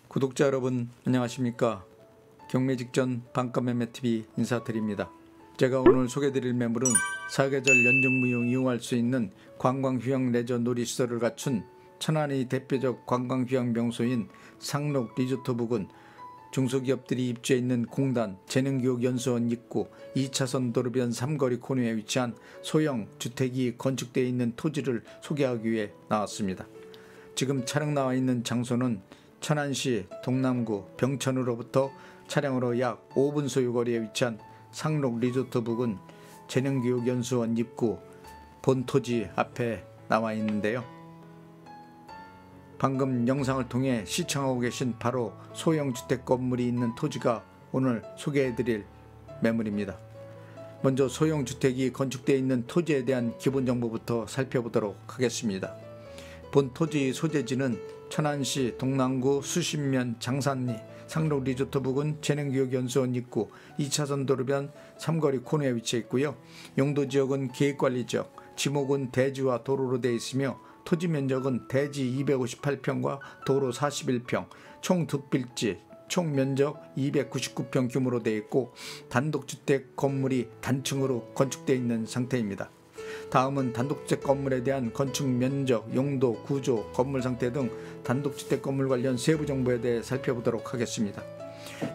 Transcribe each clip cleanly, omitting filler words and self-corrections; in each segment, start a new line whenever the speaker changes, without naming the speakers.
구독자 여러분 안녕하십니까. 경매 직전 반가매매TV 인사드립니다. 제가 오늘 소개드릴 매물은 사계절 연중무휴 이용할 수 있는 관광휴양 레저 놀이시설을 갖춘 천안의 대표적 관광휴양 명소인 상록 리조트 부근 중소기업들이 입주해 있는 공단 재능교육연수원 입구 2차선 도로변 삼거리 코너에 위치한 소형 주택이 건축되어 있는 토지를 소개하기 위해 나왔습니다. 지금 촬영 나와 있는 장소는 천안시 동남구 병천으로부터 차량으로 약 5분 소요거리에 위치한 상록 리조트 부근 재능교육연수원 입구 본토지 앞에 나와 있는데요. 방금 영상을 통해 시청하고 계신 바로 소형 주택 건물이 있는 토지가 오늘 소개해드릴 매물입니다. 먼저 소형 주택이 건축되어 있는 토지에 대한 기본 정보부터 살펴보도록 하겠습니다. 본 토지 소재지는 천안시 동남구 수십면 장산리 상록 리조트 부근 재능교육연수원 입구 2차선 도로변 삼거리 코너에 위치해 있고요. 용도지역은 계획관리지역, 지목은 대지와 도로로 되어 있으며 토지 면적은 대지 258평과 도로 41평, 총 2필지, 총 면적 299평 규모로 되어 있고 단독주택 건물이 단층으로 건축되어 있는 상태입니다. 다음은 단독주택 건물에 대한 건축 면적, 용도, 구조, 건물 상태 등 단독주택 건물 관련 세부 정보에 대해 살펴보도록 하겠습니다.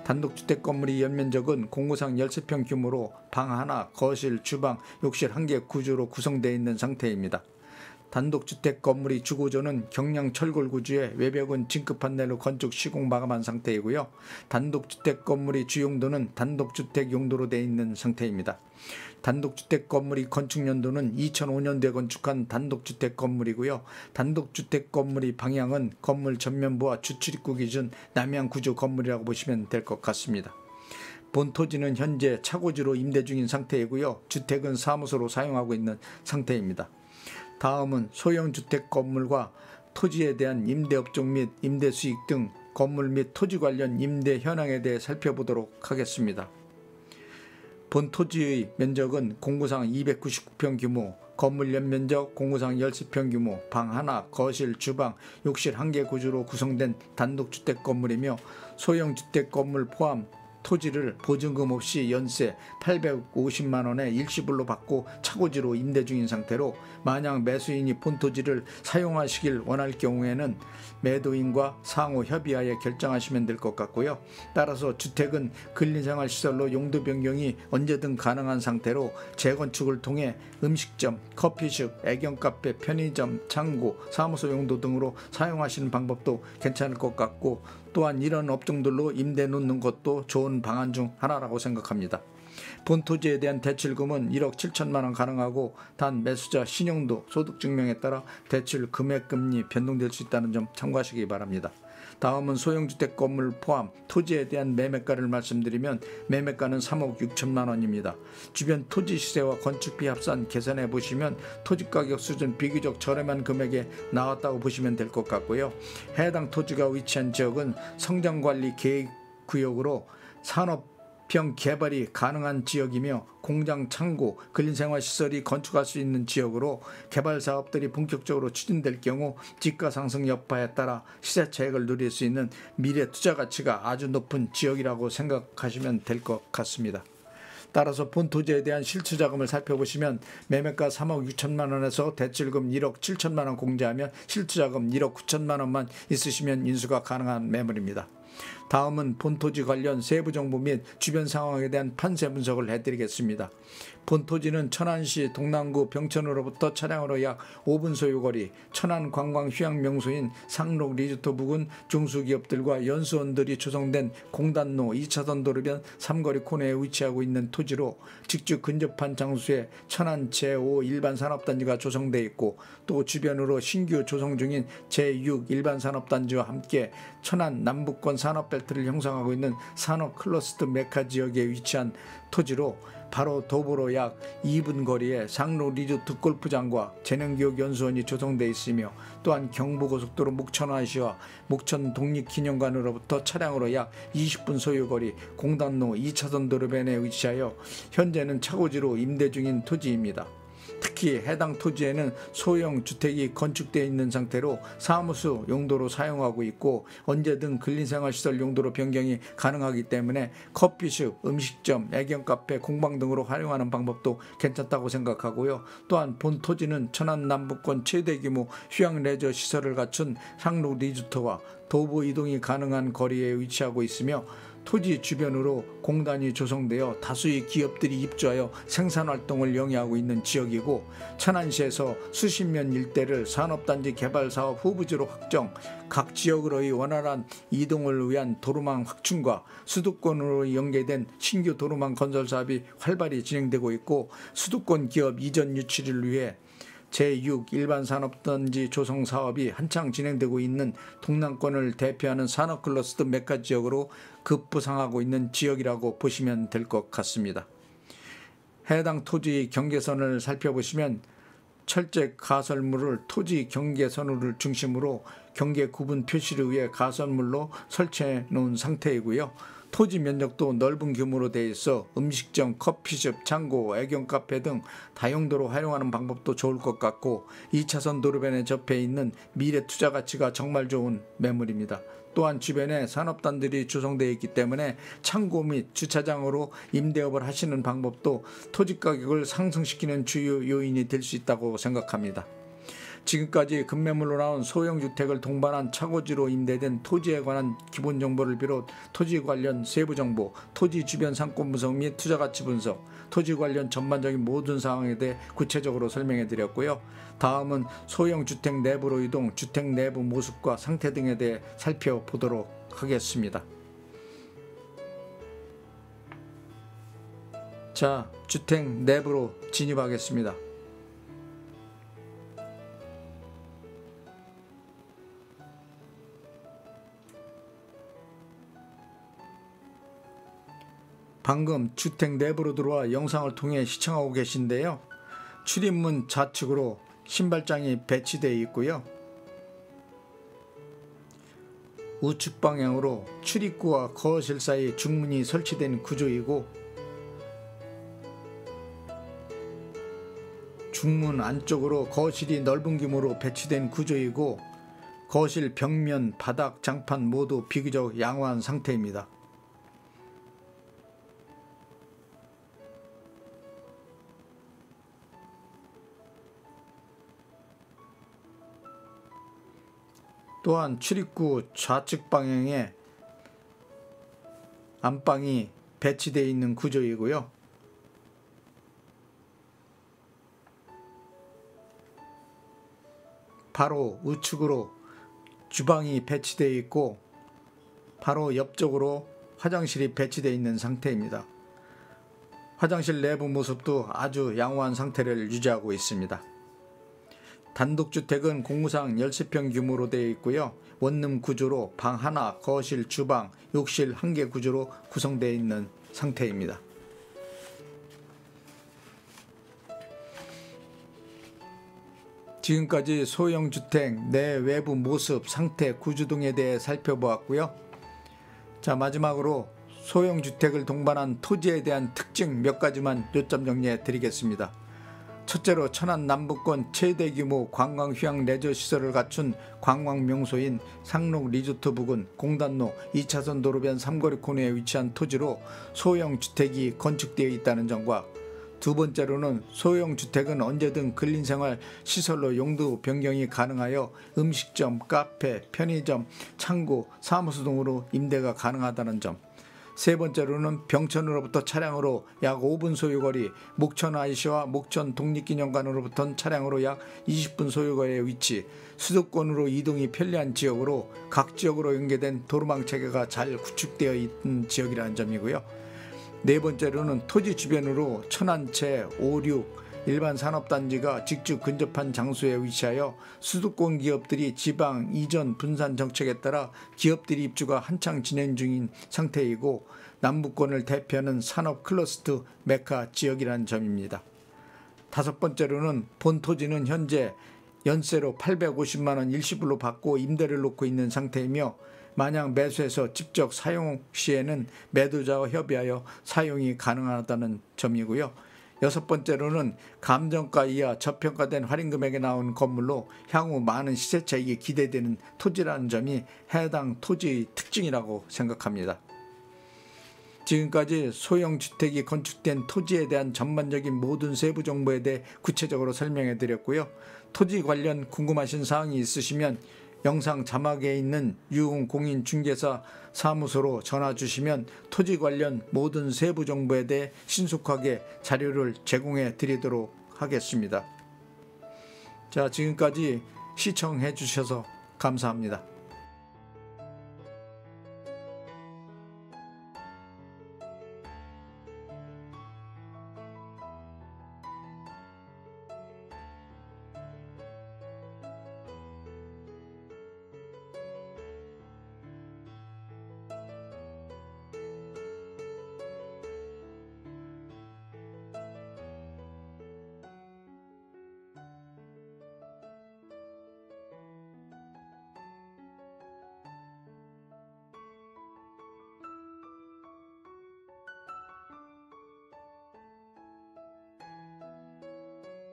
단독주택 건물의 연면적은 공구상 13평 규모로 방 하나, 거실, 주방, 욕실 1개 구조로 구성되어 있는 상태입니다. 단독주택 건물의 주구조는 경량 철골 구조에 외벽은 징크 판넬로 건축 시공 마감한 상태이고요. 단독주택 건물의 주용도는 단독주택 용도로 되어 있는 상태입니다. 단독주택 건물의 건축 연도는 2005년도에 건축한 단독주택 건물이고요. 단독주택 건물의 방향은 건물 전면부와 주출입구 기준 남향 구조 건물이라고 보시면 될 것 같습니다. 본 토지는 현재 차고지로 임대 중인 상태이고요. 주택은 사무소로 사용하고 있는 상태입니다. 다음은 소형주택 건물과 토지에 대한 임대업종 및 임대수익 등 건물 및 토지 관련 임대 현황에 대해 살펴보도록 하겠습니다. 본 토지의 면적은 공구상 299평 규모, 건물 연면적 공구상 13평 규모, 방 하나, 거실, 주방, 욕실 1개 구조로 구성된 단독주택 건물이며 소형주택 건물 포함 토지를 보증금 없이 연세 850만원에 일시불로 받고 차고지로 임대 중인 상태로 만약 매수인이 본 토지를 사용하시길 원할 경우에는 매도인과 상호 협의하에 결정하시면 될 것 같고요. 따라서 주택은 근린생활시설로 용도 변경이 언제든 가능한 상태로 재건축을 통해 음식점, 커피숍, 애견카페, 편의점, 창고, 사무소 용도 등으로 사용하시는 방법도 괜찮을 것 같고 또한 이런 업종들로 임대 놓는 것도 좋은 방안 중 하나라고 생각합니다. 본 토지에 대한 대출금은 1억 7천만원 가능하고 단 매수자 신용도, 소득증명에 따라 대출 금액금리 변동될 수 있다는 점 참고하시기 바랍니다. 다음은 소형주택 건물 포함 토지에 대한 매매가를 말씀드리면 매매가는 3억 6천만원입니다. 주변 토지 시세와 건축비 합산 계산해 보시면 토지가격 수준 비교적 저렴한 금액에 나왔다고 보시면 될 것 같고요. 해당 토지가 위치한 지역은 성장관리 계획구역으로 산업형 개발이 가능한 지역이며 공장, 창고, 근린생활시설이 건축할 수 있는 지역으로 개발 사업들이 본격적으로 추진될 경우 집가 상승 여파에 따라 시세 차익을 누릴 수 있는 미래 투자 가치가 아주 높은 지역이라고 생각하시면 될 것 같습니다. 따라서 본 토지에 대한 실투 자금을 살펴보시면 매매가 3억 6천만원에서 대출금 1억 7천만원 공제하면 실투 자금 1억 9천만원만 있으시면 인수가 가능한 매물입니다. 다음은 본토지 관련 세부 정보 및 주변 상황에 대한 판세 분석을 해드리겠습니다. 본토지는 천안시 동남구 병천으로부터 차량으로 약 5분 소요거리 천안 관광 휴양 명소인 상록 리조트 부근 중소기업들과 연수원들이 조성된 공단로 2차선 도로변 삼거리 코너에 위치하고 있는 토지로 직주 근접한 장소에 천안 제5 일반산업단지가 조성되어 있고 또 주변으로 신규 조성 중인 제6 일반산업단지와 함께 천안 남북권 산업벨트를 형성하고 있는 산업 클러스터 메카 지역에 위치한 토지로 바로 도보로 약 2분 거리에 상로 리조트 골프장과 재능교육연수원이 조성되어 있으며, 또한 경부고속도로 목천IC와 목천 독립기념관으로부터 차량으로 약 20분 소요거리 공단로 2차선 도로변에 위치하여 현재는 차고지로 임대 중인 토지입니다. 특히 해당 토지에는 소형 주택이 건축되어 있는 상태로 사무소 용도로 사용하고 있고, 언제든 근린생활시설 용도로 변경이 가능하기 때문에 커피숍, 음식점, 애견 카페, 공방 등으로 활용하는 방법도 괜찮다고 생각하고요. 또한 본 토지는 천안 남부권 최대 규모 휴양 레저 시설을 갖춘 상로 리조트와 도보 이동이 가능한 거리에 위치하고 있으며, 토지 주변으로 공단이 조성되어 다수의 기업들이 입주하여 생산활동을 영위하고 있는 지역이고, 천안시에서 수십년 일대를 산업단지 개발사업 후보지로 확정, 각 지역으로의 원활한 이동을 위한 도로망 확충과 수도권으로 연계된 신규 도로망 건설 사업이 활발히 진행되고 있고, 수도권 기업 이전 유치를 위해 제6 일반산업단지 조성 사업이 한창 진행되고 있는 동남권을 대표하는 산업클러스터 메카 지역으로 급부상하고 있는 지역이라고 보시면 될 것 같습니다. 해당 토지 경계선을 살펴보시면 철제 가설물을 토지 경계선을 중심으로 경계 구분 표시를 위해 가설물로 설치해 놓은 상태이고요. 토지 면적도 넓은 규모로 되어 있어 음식점, 커피숍, 창고, 애견 카페 등 다용도로 활용하는 방법도 좋을 것 같고, 2차선 도로변에 접해 있는 미래 투자 가치가 정말 좋은 매물입니다. 또한 주변에 산업단들이 조성되어 있기 때문에 창고 및 주차장으로 임대업을 하시는 방법도 토지 가격을 상승시키는 주요 요인이 될 수 있다고 생각합니다. 지금까지 급매물로 나온 소형주택을 동반한 차고지로 임대된 토지에 관한 기본 정보를 비롯 토지 관련 세부 정보, 토지 주변 상권 분석 및 투자가치 분석, 토지 관련 전반적인 모든 사항에 대해 구체적으로 설명해 드렸고요. 다음은 소형주택 내부로 이동, 주택 내부 모습과 상태 등에 대해 살펴보도록 하겠습니다. 자, 주택 내부로 진입하겠습니다. 방금 주택 내부로 들어와 영상을 통해 시청하고 계신데요. 출입문 좌측으로 신발장이 배치되어 있고요. 우측 방향으로 출입구와 거실 사이 중문이 설치된 구조이고, 중문 안쪽으로 거실이 넓은 규모로 배치된 구조이고, 거실 벽면, 바닥, 장판 모두 비교적 양호한 상태입니다. 또한 출입구 좌측 방향에 안방이 배치되어 있는 구조이고요. 바로 우측으로 주방이 배치되어 있고, 바로 옆쪽으로 화장실이 배치되어 있는 상태입니다. 화장실 내부 모습도 아주 양호한 상태를 유지하고 있습니다. 단독주택은 공구상 13평 규모로 되어 있고요. 원룸 구조로 방 하나, 거실, 주방, 욕실 1개 구조로 구성되어 있는 상태입니다. 지금까지 소형주택 내 외부 모습, 상태, 구조 등에 대해 살펴보았고요. 자, 마지막으로 소형주택을 동반한 토지에 대한 특징 몇 가지만 요점 정리해 드리겠습니다. 첫째로 천안 남부권 최대 규모 관광 휴양 레저 시설을 갖춘 관광 명소인 상록 리조트 부근 공단로 2차선 도로변 삼거리 코너에 위치한 토지로 소형 주택이 건축되어 있다는 점과, 두 번째로는 소형 주택은 언제든 근린생활 시설로 용도 변경이 가능하여 음식점, 카페, 편의점, 창고, 사무소 등으로 임대가 가능하다는 점, 세 번째로는 병천으로부터 차량으로 약 5분 소요거리, 목천IC와 목천 독립기념관으로부터 차량으로 약 20분 소요거리에 위치, 수도권으로 이동이 편리한 지역으로 각 지역으로 연계된 도로망 체계가 잘 구축되어 있는 지역이라는 점이고요. 네 번째로는 토지 주변으로 천안채, 5, 6, 일반 산업단지가 직접 근접한 장소에 위치하여 수도권 기업들이 지방 이전 분산 정책에 따라 기업들이 입주가 한창 진행 중인 상태이고 남부권을 대표하는 산업 클러스터 메카 지역이라는 점입니다. 다섯 번째로는 본 토지는 현재 연세로 850만 원 일시불로 받고 임대를 놓고 있는 상태이며 만약 매수해서 직접 사용 시에는 매도자와 협의하여 사용이 가능하다는 점이고요. 여섯 번째로는 감정가 이하 저평가된 할인금액에 나온 건물로 향후 많은 시세 차익이 기대되는 토지라는 점이 해당 토지의 특징이라고 생각합니다. 지금까지 소형 주택이 건축된 토지에 대한 전반적인 모든 세부 정보에 대해 구체적으로 설명해 드렸고요. 토지 관련 궁금하신 사항이 있으시면 영상 자막에 있는 유흥공인중개사 사무소로 전화 주시면 토지 관련 모든 세부 정보에 대해 신속하게 자료를 제공해 드리도록 하겠습니다. 자, 지금까지 시청해 주셔서 감사합니다.